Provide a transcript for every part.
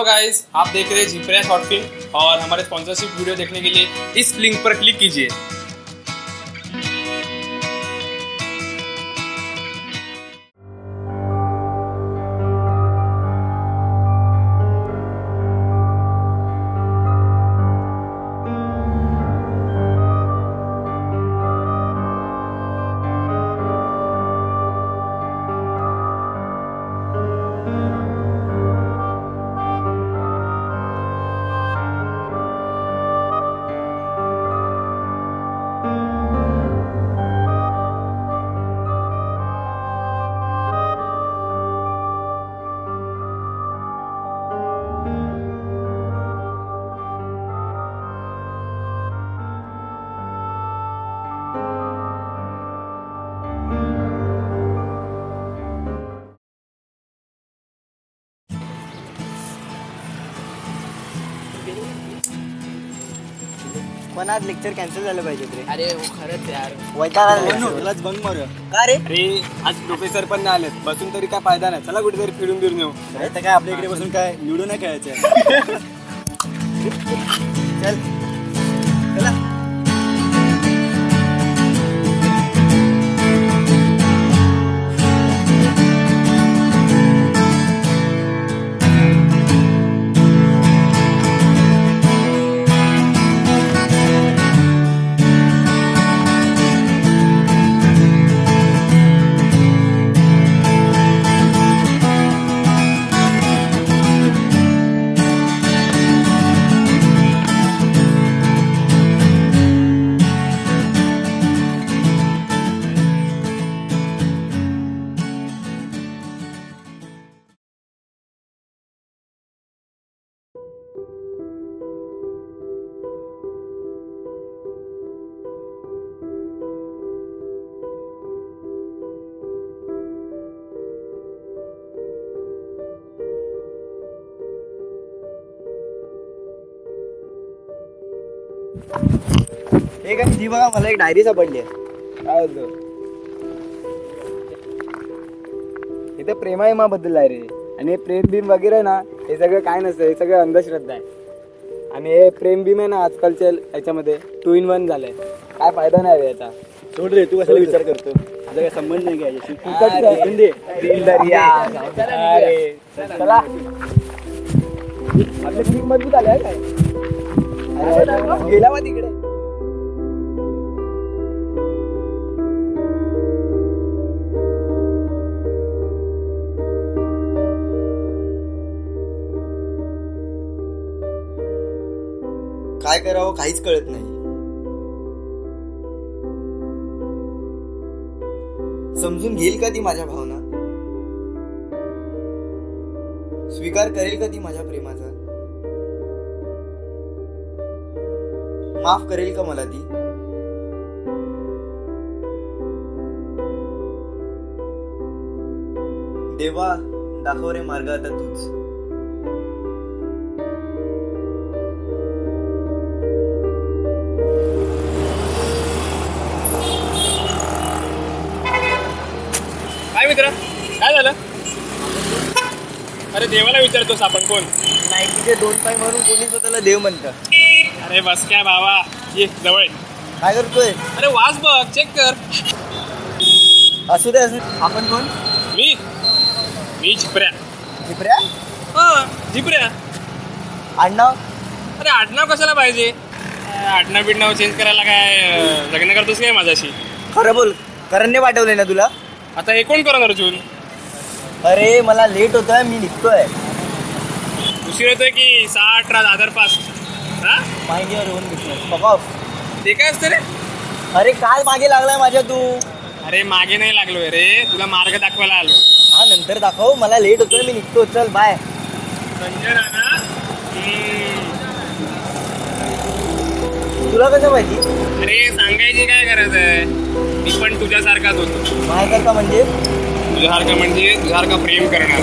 Hello guys, आप देख रहे हैं झिपरिया शॉर्ट फिल्म और हमारे स्पॉन्सरशिप वीडियो देखने के लिए इस लिंक पर क्लिक कीजिए। पण आज लेक्चर कॅन्सल झालं पाहिजे रे. अरे हो खरंच यार, वैताग बंक मारूया का रे? अरे आज प्रोफेसर पण नाही आलेत, बसून तरी काय फायदा नाही. चला कुठेतरी फिरून फिरून येऊ. तर काय आपल्या इकडे बसून काय निवडून नाही खेळायचं. चल चला. हे काय ती बघा, मला एक डायरी सापडली आहे. काय होतं इथे प्रेमा बद्दल आहे रे. आणि हे प्रेम भीम वगैरे ना, हे सगळं काय नसतं, हे सगळं अंधश्रद्धा आहे. आणि हे प्रेम भीम आहे ना, आजकालच्या याच्यामध्ये 2 in 1 झालंय. काय फायदा नाही रे याचा. सोड रे, तू कशाला विचार करतो? तुझा काय संबंध नाही काय याच्याशी. चला आपले ठीक मजबूत आले काय. गेला मग तिकडे. काय करावं काहीच कळत नाही. समजून घेईल का ती माझ्या भावना? स्वीकार करेल का ती माझ्या प्रेमाचा? माफ करेल का मला ती? देवा दाखव रे मार्ग आता तूच. काय मित्र, काय झालं? अरे देवाला विचारतोस आपण कोण? नाईकीचे 2 पाय मारून कोणी स्वतःला देव म्हणतं. अरे बस काय बाबा, ये जवळ. काय करतोय? अरे वाच बघ, चेक कर. असू दे असू दे. आपण कोण? मी झिपऱ्या. झिपऱ्या? हा झिपऱ्या. आडनाव? अरे आडनाव कशाला पाहिजे? आडनाव बिडनाव चेंज करायला काय लग्न करतोस काय माझ्याशी? खरं बोल, करणने पाठवलंय ना तुला? आता हे कोण करणार अर्जुन? अरे मला लेट होतोय, मी निघतोय. उशीर होतोय की 6-18 दादर पास? हा माहिती आहे रोहन बिझनेस फक ऑफ. ते काय असतं रे? अरे काय मागे लागलाय माझ्या तू? अरे मागे नाही लागलोय रे, तुला मार्ग दाखवायला आलो. हा नंतर दाखव, मला लेट होतोय, मी निघतो. चल बाय. संजय राणा. तुला कसं माहिती? अरे सांगायची काय गरज आहे, मी पण तुझ्यासारखाच होतो. माझ्यासारखा म्हणजे? तुझ्यासारखा प्रेम करणार.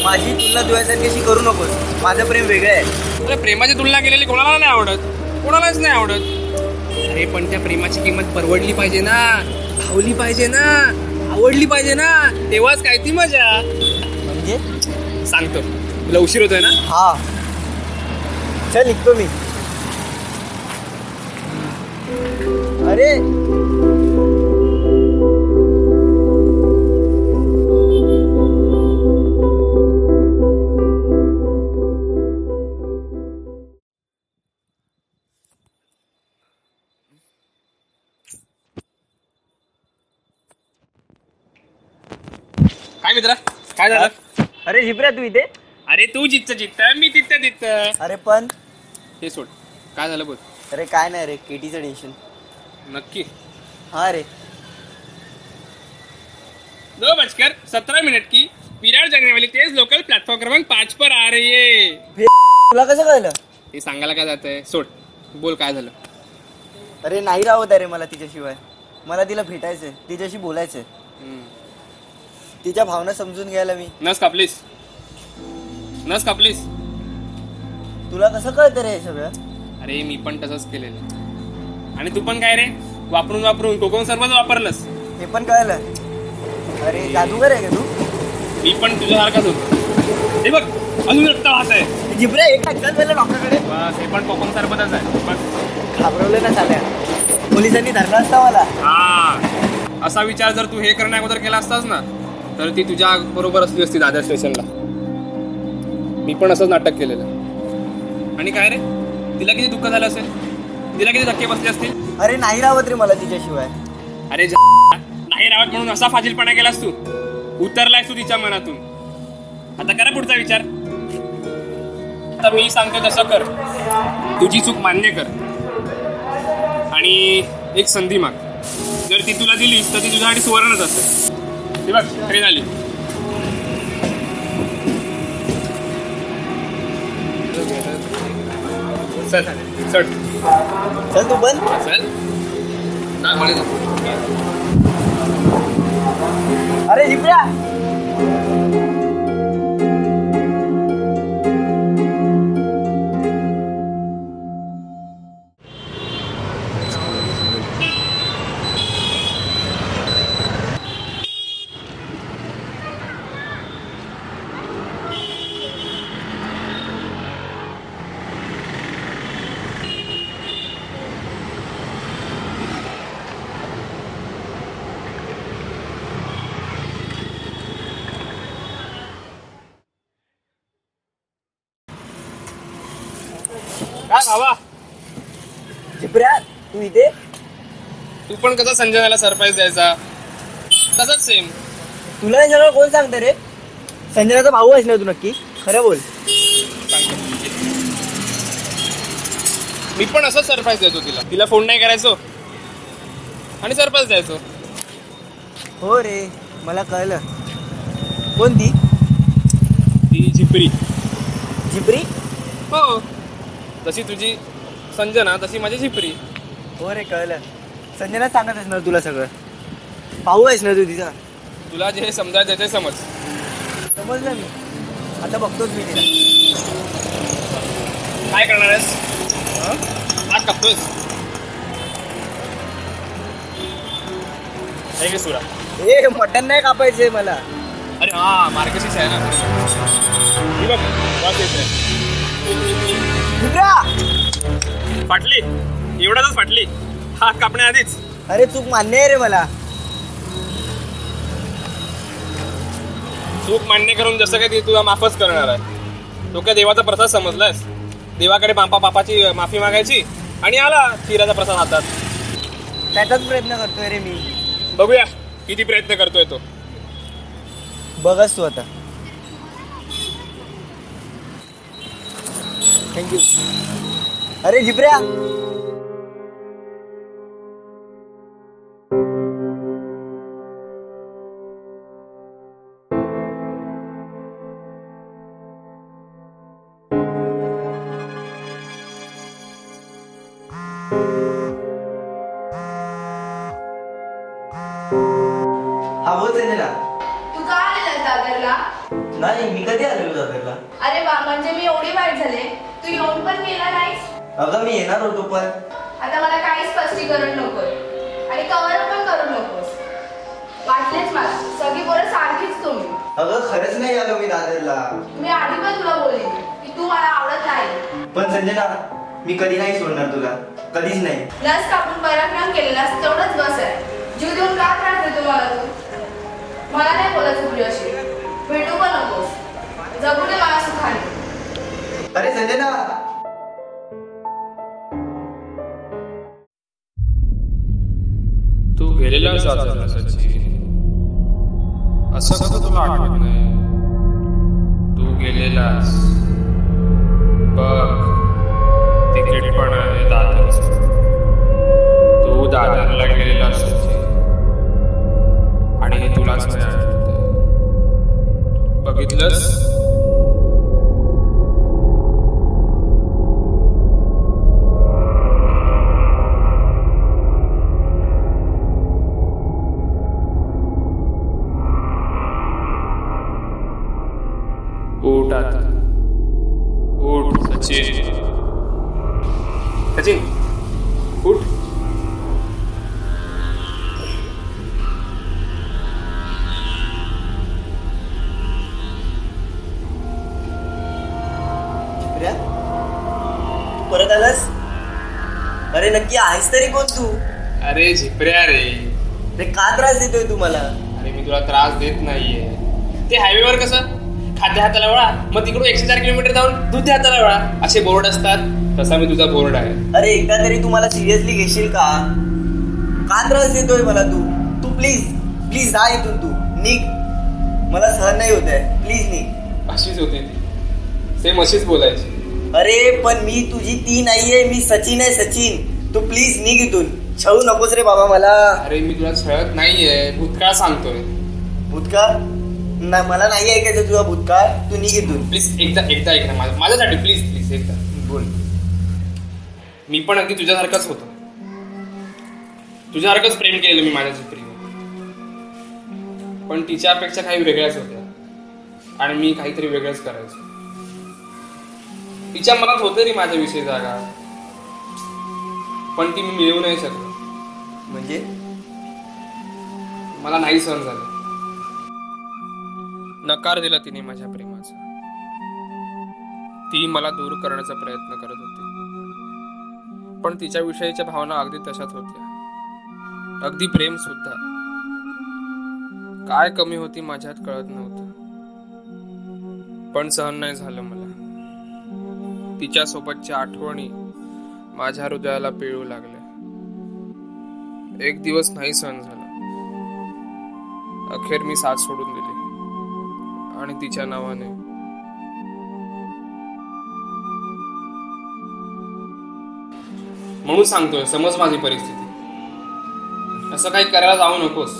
माझी तुलना तुझ्यासारखी करू नकोस. माझं प्रेम वेगळं आहे. अरे प्रेमाची तुलना केलेली कोणाला नाही आवडत, कोणालाच नाही आवडत. अरे पण त्या प्रेमाची किंमत परवडली पाहिजे ना, भावली पाहिजे ना, आवडली पाहिजे ना, तेव्हाच काय ती मजा. म्हणजे सांगतो. तुला उशीर होतोय ना? हा चल निघतो मी. अरे काय मित्रा, काय झालं? अरे झिपऱ्या तू इथे? अरे तू जित्त मी तित्त. अरे पण हे सोड, काय झालं बोल. अरे काय नाही रे, केटीचं टेन्शन. नक्की? हाँ रे. 2:17 की विरार जाने वाली तेज लोकल प्लेटफॉर्म क्रमांक 5 पर आ रही है. तुला कसं कळलं? हे सांगायला काय जातंय, सोड. बोल काय झालं. अरे नाही राहत अरे मला तिच्याशिवाय. मला तिला भेटायचंय, तिच्याशी बोलायचंय, तिच्या भावना समजून घ्यायला मी. नस कापलीस. तुला कसं कळतं रे हे सगळं? अरे मी पण तसंच केलेलं. आणि तू पण काय रे, वापरून कोकण सर्वच वापरलंस. हे पण कळलं. अरे जादूगर आहे का तू? मी पण तुझ्यासारखाच होतो. हे बघ अजून रक्त वाहत आहे. जिबरे एक चल पहिलं डॉक्टरकडे. बस हे पण कोकण सरबतच आहे. बस घाबरवलं ना चाल्या, पोलिसांनी धरला असता मला. हा, असा विचार जर तू हे करण्या अगोदर केला असतास ना, तर ती तुझ्या बरोबर असली असती दादर स्टेशनला. मी पण असंच नाटक केलेलं. आणि काय रे, तिला किती दुःख झालं असेल, तिला किती धक्के बसले असतील. अरे नाही राहत रे मला तिच्याशिवाय. अरे नाही राहत म्हणून असा फाजीलपणा केलास तू, उतरलायस तू तिच्या मनातून. आता करा पुढचा विचार. आता मी सांगतो तसं कर. तुझी चूक मान्य कर आणि एक संधी माग. जर ती तुला दिलीस तर ती तुझ्यासाठी सुवर्णच असेल. ती बघ ट्रेन आली. चल चढ. चल तू पण चल ना म्हणे. अरे जिबऱ्या. काय भावा, जिबऱ्या तू इथे? तू पण कसा संजनाला सरप्राईज द्यायचा, तसंच सेम. तुला हे सगळं कोण सांगतं रे? संजनाचा भाऊ आहेस ना तू नक्की? खरं बोल. मी पण असंच सरप्राईज देतो तिला फोन नाही करायचो आणि सरप्राईज द्यायचो. हो रे मला कळलं. कोणती? ती झिपरी. जिबरी? हो, जशी तुझी संजना तशी माझी झिपरी. हो रे कळलं. संजना सांगत आहेस ना तुला सगळं. भाऊ आहेस ना तू तिचा? तुला जे समजायचं ते समज. समजलं मी. आता बघतोच मी तिला. काय करणार आहेस? हात कापतोयस? हे घे सुरा. ए मटण नाही कापायचंय मला. अरे हा, मार्केटशीच आहे ना. ही बघ वास येतोय. फाटली, एवढ्यातच फाटली. हात कापण्याआधीच. अरे चूक मान्य आहे रे मला. चूक मान्य करून जसं काही ती तुला माफच करणार आहे. तो काय देवाचा प्रसाद समजलायस? देवाकडे बापाची माफी मागायची आणि आला खिराचा प्रसाद हातात. त्याचाच प्रयत्न करतोय रे मी. बघूया किती प्रयत्न करतोय तो. बघच तू आता. थँक्यू. अरे जिबऱ्या. हा बोल संजना. तू का आलेलास दादरला? नाही मी कधी आलेलो दादरला? अरे वा, म्हणजे मी एवढी वाईट झाले, तू येऊन पण गेला नाहीस. अगं मी येणार होतो पण आता मला काही स्पष्टीकरण नकोय आणि कव्हर पण करू नकोस. वाटलेच मला, सगळी पोरं सारखीच तुम्ही. अगं खरंच नाही आलो मी दादरला. मी आधी पण तुला बोलली की तू मला आवडत नाही. पण संजना, मी कधी नाही सोडणार तुला, कधीच नाही. लस कापून पराक्रम केलेलास तेवढंच बस आहे. जीव देऊन का त्रास देतो मला तू? मला नाही बोलायचं तुझ्याशी. भेटू पण नकोस. जगू दे मला सुखाने. अरे संजना, तू गेलेला साजरा सचिन, असं कसं तुला आठवत नाही? तू गेलेलास बघ, तिकीट पण आहे दादरचं. तू दादरला गेलेलास सचिन, आणि हे तुलाच नाही आठवत. बघितलंस? उठ आता, उठ सचिन, सचिन उठ. जिप्र्या, तू परत आलास? अरे नक्की आहेस तरी कोण तू? अरे झिपऱ्या रे. रे का त्रास देतोय तू मला? अरे मी तुला त्रास देत नाहीये. ते हायवेवर कसं खाद्य हाताला वळा, मग तिकडून 104 किलोमीटर जाऊन दुधी हाताला वळा असे बोर्ड असतात, तसा मी तुझा बोर्ड आहे. अरे एकदा तरी तू मला सिरियसली घेशील का? का त्रास देतोय मला तू? तू प्लीज प्लीज जा इथून, तू निघ. मला सहन नाही होत आहे, प्लीज निघ. अशीच होती ती, सेम अशीच बोलायची. अरे पण मी तुझी ती नाहीये, मी सचिन आहे, सचिन. तू प्लीज निघ इथून. छळू नकोस रे बाबा मला. अरे मी तुला छळत नाहीये, भूतकाळ सांगतोय. भूतकाळ? नाही, मला नाही ऐकायचं तुझा भूतकाळ. तू निघ इथून प्लीज एकदा ऐक ना माझ्यासाठी, प्लीज प्लीज एकदा बोल. मी पण अगदी तुझ्यासारखंच होतो. तुझ्यासारखंच प्रेम केलेलं मी माझ्या झिपरीवर, पण तिच्यापेक्षा काही वेगळ्याच होत्या आणि मी काहीतरी वेगळंच करायचो. तिच्या मनात होते रे माझ्याविषयी जागा, पण ती मी मिळवू नाही शकलो. म्हणजे मला नाही सहन झालं. नकार दिला तिने माझ्या प्रेमाचा. ती मला दूर करण्याचा प्रयत्न करत होती, पण तिच्या विषयीच्या भावना अगदी तशाच होत्या, अगदी प्रेम सुद्धा. काय कमी होती माझ्यात कळत नव्हतं, पण सहन नाही झालं मला. तिच्या सोबतच्या आठवणी माझ्या हृदयाला पिळू लागल्या. एक दिवस नाही सहन झाला. अखेर मी साथ सोडून दिली आणि तिच्या नावाने म्हणून सांगतोय, समज माझी परिस्थिती. असं काही करायला जाऊ नकोस.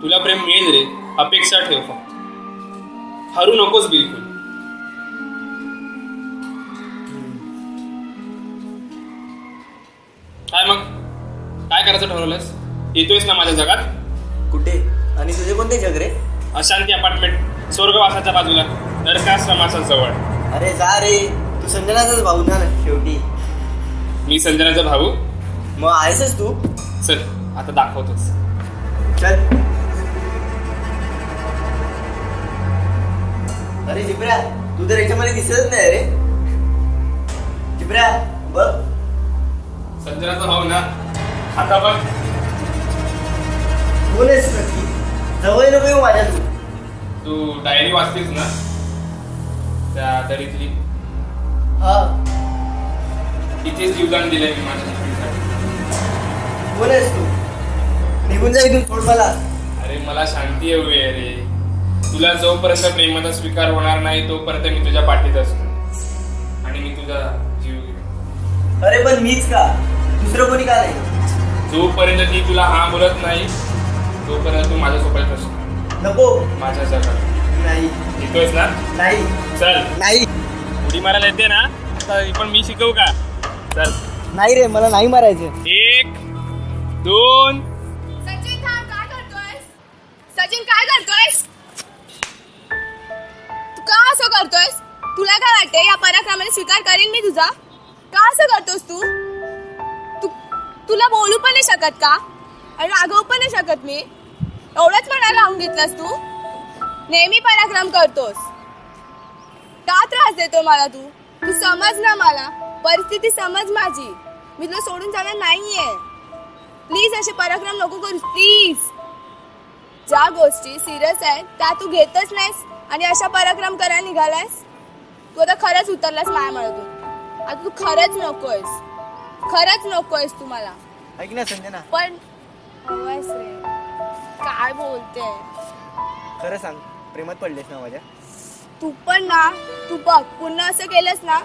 तुला प्रेम मिळेल रे, अपेक्षा ठेव फक्त. हरू नकोस बिलकुल. काय मग, काय करायचं ठरवलंयस? येतोयस ना माझ्या जगात? कुठे? आणि तुझे कोणते जग रे? अशांती अपार्टमेंट, स्वर्गवासाच्या बाजूला, नरकाश्रमाच्या जवळ. अरे जा रे, तू संजनाचाच भाऊ ना शेवटी. मी संजनाचा भाऊ? मग आहेसच तू. चल आता दाखवतोस. चल. अरे जिप्र्या, तू तर याच्यामध्ये दिसतच नाही रे. जिप्र्या बघ. संजनाचा भाऊ ना, आता बघ. कोण आहेस नक्की? जवळ नको येऊ माझ्या. तू डायरी वाचतेस ना त्या दरीतली? हा. इथेच जीवदान दिलंय मी माझ्या नोकरीसाठी. कोण आहेस तू? निघून जा इथून, सोड मला. अरे मला शांती हवी आहे रे. तुला जोपर्यंत प्रेमाचा स्वीकार होणार नाही तोपर्यंत मी तुझ्या पाठीत असतो आणि मी तुझा जीव घेईन. अरे पण मीच का? दुसरं कोणी का नाही? जोपर्यंत ती तुला हा बोलत नाही तोपर्यंत तू माझ्यासोबत असतो. नको. माझ्या जगात नाही. येतोयस ना? नाही. चल. नाही. उडी मारायला येते ना? आता पण मी शिकवू का? चल. नाही रे, मला नाही मारायचं. 1 2. सचिन थांब, काय करतोयस? सचिन काय करतोयस? तू का असं करतोयस? तुला काय वाटतंय या पराक्रमाने स्वीकार करीन मी तुझा? का असं करतोस तू? तुला बोलू पण नाही शकत का? आणि रागवू पण नाही शकत मी? एवढंच म्हणायला लावून घेतलास तू? नेहमी पराक्रम करतोस. का त्रास देतो मला तू? तू समज ना मला, परिस्थिती समज माझी. मी तुला सोडून जाणार नाहीये. प्लीज असे पराक्रम नको करूस प्लीज. ज्या गोष्टी सिरियस आहेत त्या तू घेतच नाहीस आणि अशा पराक्रम करायला निघालायस. तू आता खरंच उतरलास माझ्या मनातून. आता तू खरंच नकोयस तू मला. ऐक ना संजना, पण हवायस रे. काय बोलते? खरं सांग, प्रेमात पडलेस ना माझ्या? तू पण ना, तू बघ पुन्हा असं केलंस ना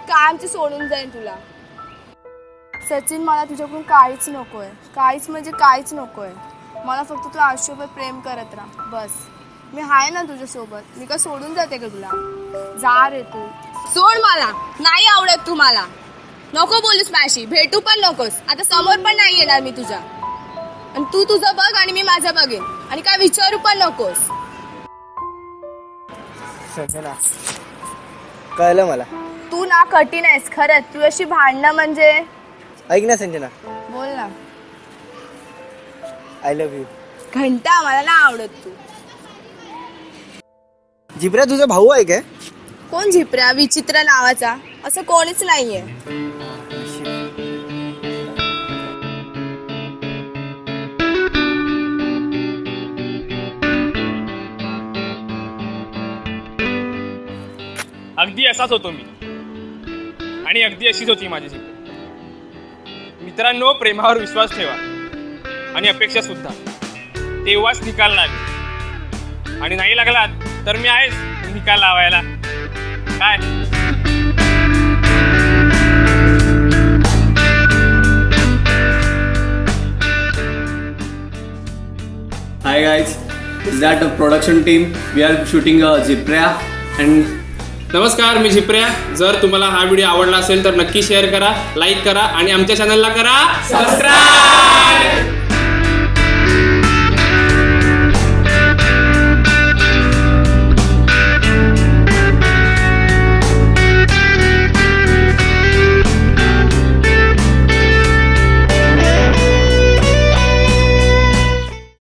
कायमची सोडून जाईन तुला. सचिन, मला तुझ्याकडून काहीच नकोय. काहीच म्हणजे काहीच नकोय. मला फक्त तू आयुष्यभर प्रेम करत राहा बस. मी आहे ना तुझ्यासोबत. मी का सोडून जाते का तुला? जा रे तू. सोड मला. नाही आवडत तू मला. नको बोलूस माझ्याशी. भेटू पण नकोस. आता समोर पण नाही येणार मी तुझ्या. आणि तू तुझं बघ आणि मी माझं बघेन. आणि काय विचारू पण नकोस. संजना, कळलं मला. तू ना कठीण आहेस खरंच. तू अशी भांडणं म्हणजे. ऐक ना संजना, बोल ना. I love you. घंटा, मला ना आवडत तू. जिब्रा तुझा भाऊ आहे काय? कोण झिपऱ्या विचित्र नावाचा? असं कोणीच नाहीये. अगदी असाच होतो मी आणि अगदी अशीच होती माझी जिद्द. मित्रांनो, प्रेमावर विश्वास ठेवा आणि अपेक्षा सुद्धा. तेव्हाच निकाल लागेल. आणि नाही लागलात तर मी आहेच निकाल लावायला. काय? Hi guys, this is at the production team. We are shooting a Zipria and नमस्कार, मी झिपऱ्या. जर तुम्हाला हा व्हिडिओ आवडला असेल तर नक्की शेअर करा, लाईक करा आणि आमच्या चॅनलला करा सबस्क्राईब.